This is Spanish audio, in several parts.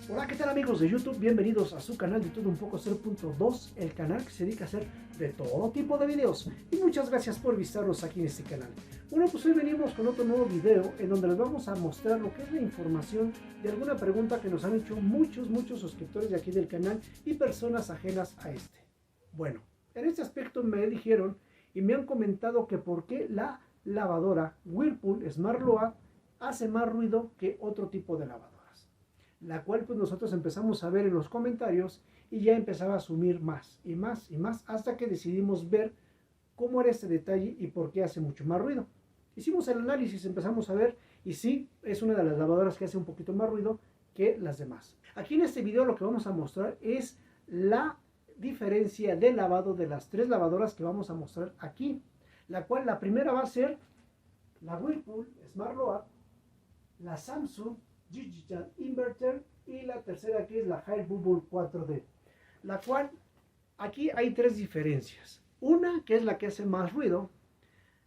Hola, ¿qué tal amigos de YouTube? Bienvenidos a su canal de Todo Un Poco 0.2, el canal que se dedica a hacer de todo tipo de videos. Y muchas gracias por visitarnos aquí en este canal. Bueno, pues hoy venimos con otro nuevo video en donde les vamos a mostrar lo que es la información de alguna pregunta que nos han hecho muchos suscriptores de aquí del canal y personas ajenas a este. Bueno, en este aspecto me dijeron y me han comentado que por qué la lavadora Whirlpool Smart Load hace más ruido que otro tipo de lavadora. La cual pues nosotros empezamos a ver en los comentarios y ya empezaba a asumir más y más y más hasta que decidimos ver cómo era este detalle y por qué hace mucho más ruido. Hicimos el análisis, empezamos a ver y sí, es una de las lavadoras que hace un poquito más ruido que las demás. Aquí en este video lo que vamos a mostrar es la diferencia de lavado de las tres lavadoras que vamos a mostrar aquí, la cual la primera va a ser la Whirlpool Smart Load, la Samsung Digital Inverter y la tercera que es la Air Bubble 4D, la cual aquí hay tres diferencias. Una que es la que hace más ruido,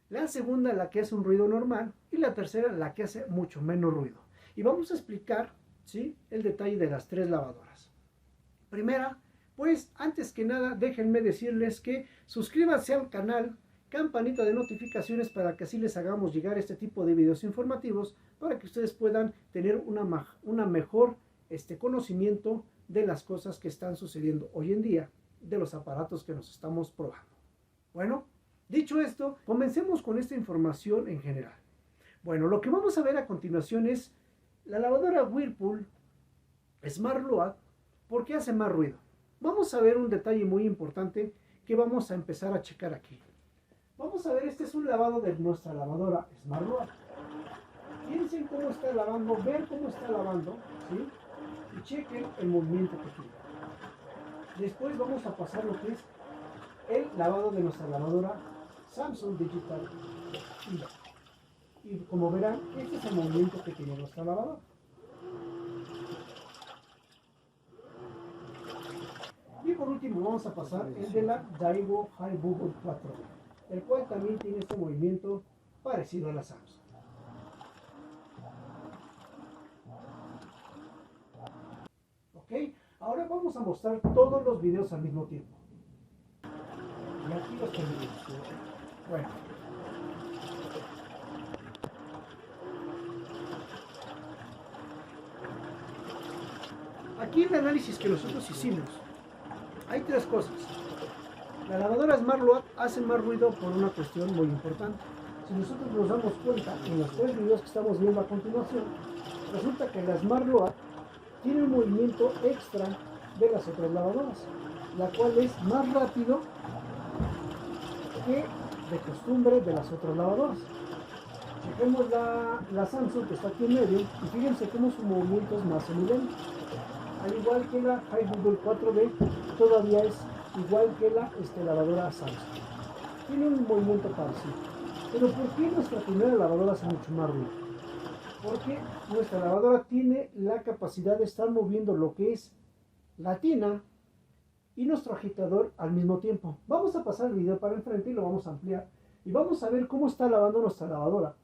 la segunda la que hace un ruido normal y la tercera la que hace mucho menos ruido. Y vamos a explicar, ¿sí?, el detalle de las tres lavadoras. Primera, pues antes que nada déjenme decirles que suscríbanse al canal, campanita de notificaciones para que así les hagamos llegar este tipo de videos informativos para que ustedes puedan tener una mejor conocimiento de las cosas que están sucediendo hoy en día, de los aparatos que nos estamos probando. Bueno, dicho esto, comencemos con esta información en general. Bueno, lo que vamos a ver a continuación es la lavadora Whirlpool Smart Load, ¿por qué hace más ruido? Vamos a ver un detalle muy importante que vamos a empezar a checar aquí. Vamos a ver, este es un lavado de nuestra lavadora Smart Load. Piensen cómo está lavando, ver cómo está lavando, ¿sí? Y chequen el movimiento que tiene. Después vamos a pasar lo que es el lavado de nuestra lavadora Samsung Digital Inverter. Y como verán, este es el movimiento que tiene nuestra lavadora. Y por último vamos a pasar el de la Daiwo Air Bubble 4D, el cual también tiene este movimiento parecido a la Samsung. Ok, ahora vamos a mostrar todos los videos al mismo tiempo. Y aquí los tenemos. Bueno. Aquí el análisis que nosotros hicimos, hay tres cosas. La lavadora Smart Load hace más ruido por una cuestión muy importante. Si nosotros nos damos cuenta en los tres videos que estamos viendo a continuación, resulta que la Smart Load tiene un movimiento extra de las otras lavadoras, la cual es más rápido que de costumbre de las otras lavadoras. Chequemos la Samsung que está aquí en medio y fíjense cómo su movimiento es más semilento. Al igual que la Air Bubble 4D, todavía es igual que la lavadora Samsung. Tiene un movimiento parecido. Pero ¿por qué nuestra primera lavadora hace mucho más ruido? Porque nuestra lavadora tiene la capacidad de estar moviendo lo que es la tina y nuestro agitador al mismo tiempo. Vamos a pasar el video para enfrente y lo vamos a ampliar. Y vamos a ver cómo está lavando nuestra lavadora.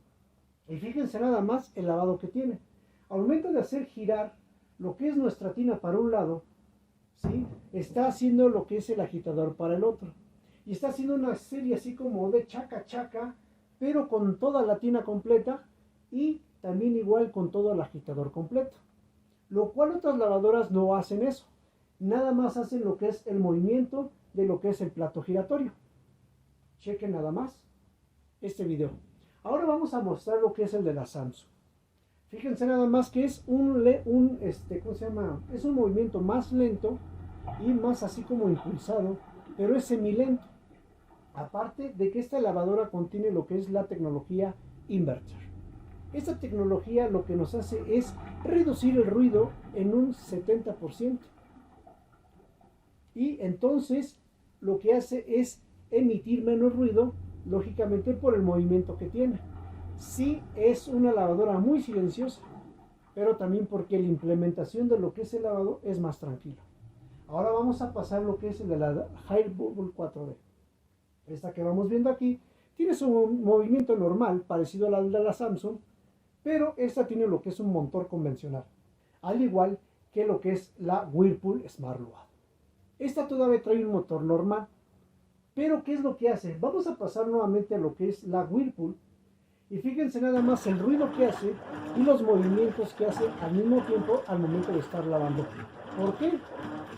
Y fíjense nada más el lavado que tiene. Al momento de hacer girar lo que es nuestra tina para un lado, ¿sí?, está haciendo lo que es el agitador para el otro. Y está haciendo una serie así como de chaca chaca, pero con toda la tina completa y también igual con todo el agitador completo. Lo cual otras lavadoras no hacen eso. Nada más hacen lo que es el movimiento de lo que es el plato giratorio. Chequen nada más este video. Ahora vamos a mostrar lo que es el de la Samsung. Fíjense nada más que es es un movimiento más lento y más así como impulsado, pero es semilento. Aparte de que esta lavadora contiene lo que es la tecnología inverter. Esta tecnología lo que nos hace es reducir el ruido en un 70%. Y entonces lo que hace es emitir menos ruido, lógicamente por el movimiento que tiene. Sí, es una lavadora muy silenciosa, pero también porque la implementación de lo que es el lavado es más tranquilo. Ahora vamos a pasar lo que es el de la Air Bubble 4D. Esta que vamos viendo aquí tiene su movimiento normal, parecido al de la Samsung, pero esta tiene lo que es un motor convencional. Al igual que lo que es la Whirlpool Smartload. Esta todavía trae un motor normal, pero ¿qué es lo que hace? Vamos a pasar nuevamente a lo que es la Whirlpool y fíjense nada más el ruido que hace y los movimientos que hace al mismo tiempo al momento de estar lavando. ¿Por qué?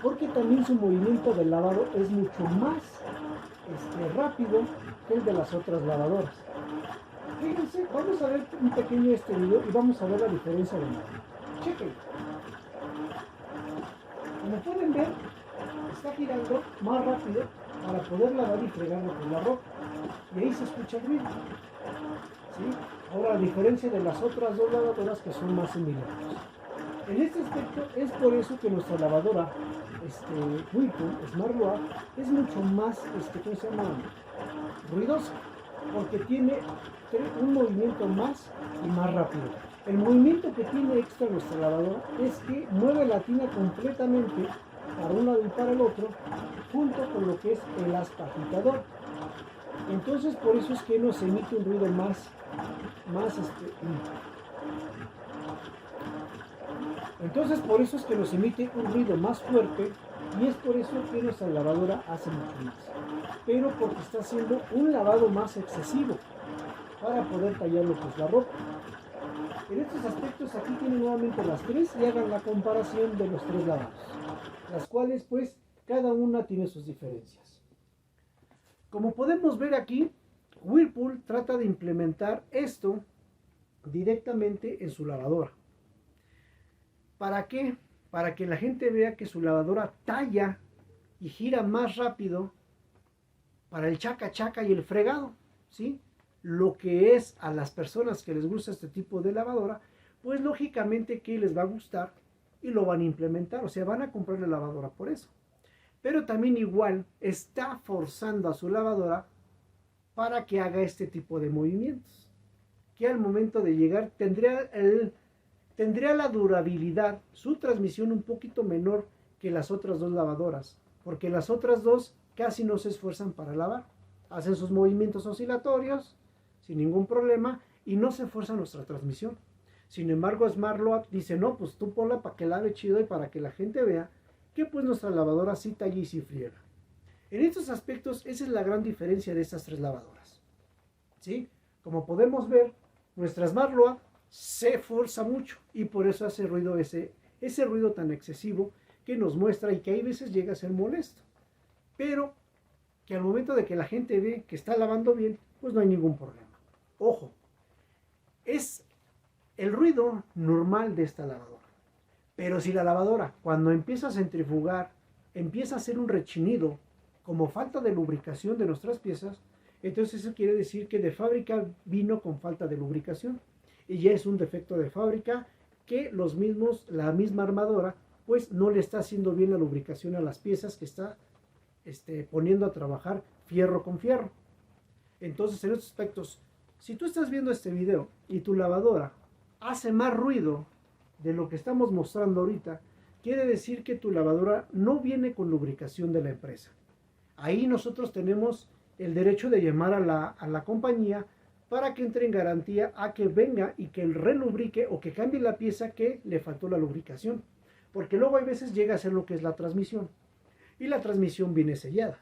Porque también su movimiento de lavado es mucho más rápido que el de las otras lavadoras. Fíjense, vamos a ver un pequeño video y vamos a ver la diferencia de lavado. Chequen. Como pueden ver, está girando más rápido para poder lavar y fregarlo con la ropa. Y ahí se escucha el ruido. ¿Sí? Ahora, a diferencia de las otras dos lavadoras que son más similares. En este aspecto es por eso que nuestra lavadora Whirlpool Smartload es mucho más ¿cómo se llama? Ruidosa, porque tiene un movimiento más y más rápido. El movimiento que tiene extra nuestra lavadora es que mueve la tina completamente para un lado y para el otro, junto con lo que es el aspa-agitador. Entonces por eso es que nos emite un ruido entonces por eso es que nos emite un ruido más fuerte, y es por eso que nuestra lavadora hace mucho más, pero porque está haciendo un lavado más excesivo para poder tallar lo que es la ropa. En estos aspectos aquí tienen nuevamente las tres y hagan la comparación de los tres lavados, las cuales pues cada una tiene sus diferencias. Como podemos ver aquí, Whirlpool trata de implementar esto directamente en su lavadora. ¿Para qué? Para que la gente vea que su lavadora talla y gira más rápido para el chaca chaca y el fregado, ¿sí? Lo que es a las personas que les gusta este tipo de lavadora, pues lógicamente que les va a gustar y lo van a implementar, o sea, van a comprar la lavadora por eso. Pero también igual está forzando a su lavadora para que haga este tipo de movimientos, que al momento de llegar tendría la durabilidad, su transmisión un poquito menor que las otras dos lavadoras, porque las otras dos casi no se esfuerzan para lavar, hacen sus movimientos oscilatorios sin ningún problema y no se esfuerza nuestra transmisión. Sin embargo, Smartload dice, no, pues tú ponla para que lave chido y para que la gente vea que pues nuestra lavadora sí talla y sí friega. En estos aspectos, esa es la gran diferencia de estas tres lavadoras, ¿sí? Como podemos ver, nuestra Smartload se esfuerza mucho y por eso hace ruido ese ruido tan excesivo que nos muestra y que hay veces llega a ser molesto, pero que al momento de que la gente ve que está lavando bien, pues no hay ningún problema. Ojo, es el ruido normal de esta lavadora, pero si la lavadora cuando empieza a centrifugar empieza a hacer un rechinido como falta de lubricación de nuestras piezas, entonces eso quiere decir que de fábrica vino con falta de lubricación y ya es un defecto de fábrica que la misma armadora pues no le está haciendo bien la lubricación a las piezas que está poniendo a trabajar fierro con fierro. Entonces en estos aspectos, si tú estás viendo este video y tu lavadora hace más ruido de lo que estamos mostrando ahorita, quiere decir que tu lavadora no viene con lubricación de la empresa. Ahí nosotros tenemos el derecho de llamar a la compañía para que entre en garantía a que venga y que relubrique o que cambie la pieza que le faltó la lubricación. Porque luego hay veces llega a ser lo que es la transmisión y la transmisión viene sellada.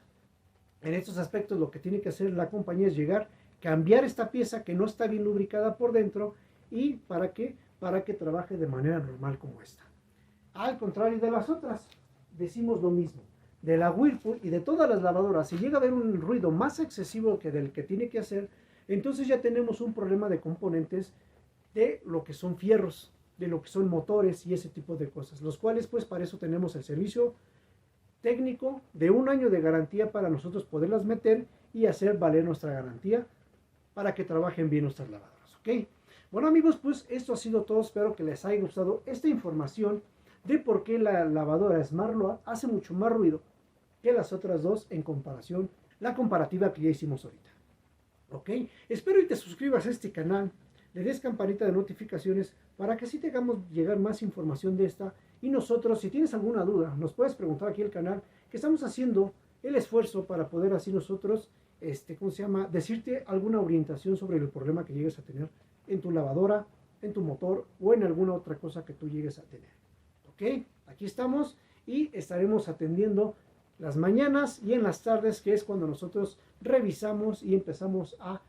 En estos aspectos lo que tiene que hacer la compañía es llegar, cambiar esta pieza que no está bien lubricada por dentro y ¿para qué? Para que trabaje de manera normal como esta. Al contrario de las otras, decimos lo mismo. De la Whirlpool y de todas las lavadoras, si llega a haber un ruido más excesivo que del que tiene que hacer, entonces ya tenemos un problema de componentes de lo que son fierros, de lo que son motores y ese tipo de cosas, los cuales pues para eso tenemos el servicio técnico de 1 año de garantía para nosotros poderlas meter y hacer valer nuestra garantía para que trabajen bien nuestras lavadoras, ¿ok? Bueno amigos, pues esto ha sido todo, espero que les haya gustado esta información de por qué la lavadora Smartload hace mucho más ruido que las otras dos en comparación, la comparativa que ya hicimos ahorita, ¿ok? Espero y te suscribas a este canal, le des campanita de notificaciones para que así te hagamos llegar más información de esta. Y nosotros, si tienes alguna duda, nos puedes preguntar aquí en el canal, que estamos haciendo el esfuerzo para poder así nosotros, ¿cómo se llama? Decirte alguna orientación sobre el problema que llegues a tener en tu lavadora, en tu motor o en alguna otra cosa que tú llegues a tener. ¿Ok? aquí estamos y estaremos atendiendo las mañanas y en las tardes, que es cuando nosotros revisamos y empezamos a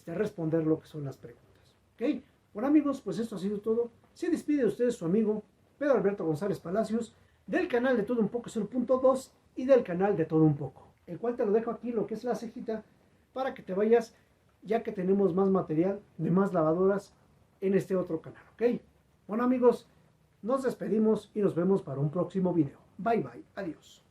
responder lo que son las preguntas. ¿Ok? Bueno amigos, pues esto ha sido todo. Se despide de ustedes su amigo Pedro Alberto González Palacios del canal de Todo Un Poco 0.2 y del canal de Todo Un Poco, el cual te lo dejo aquí lo que es la cejita para que te vayas, ya que tenemos más material de más lavadoras en este otro canal. ¿Ok? Bueno amigos, nos despedimos y nos vemos para un próximo video. Bye bye, adiós.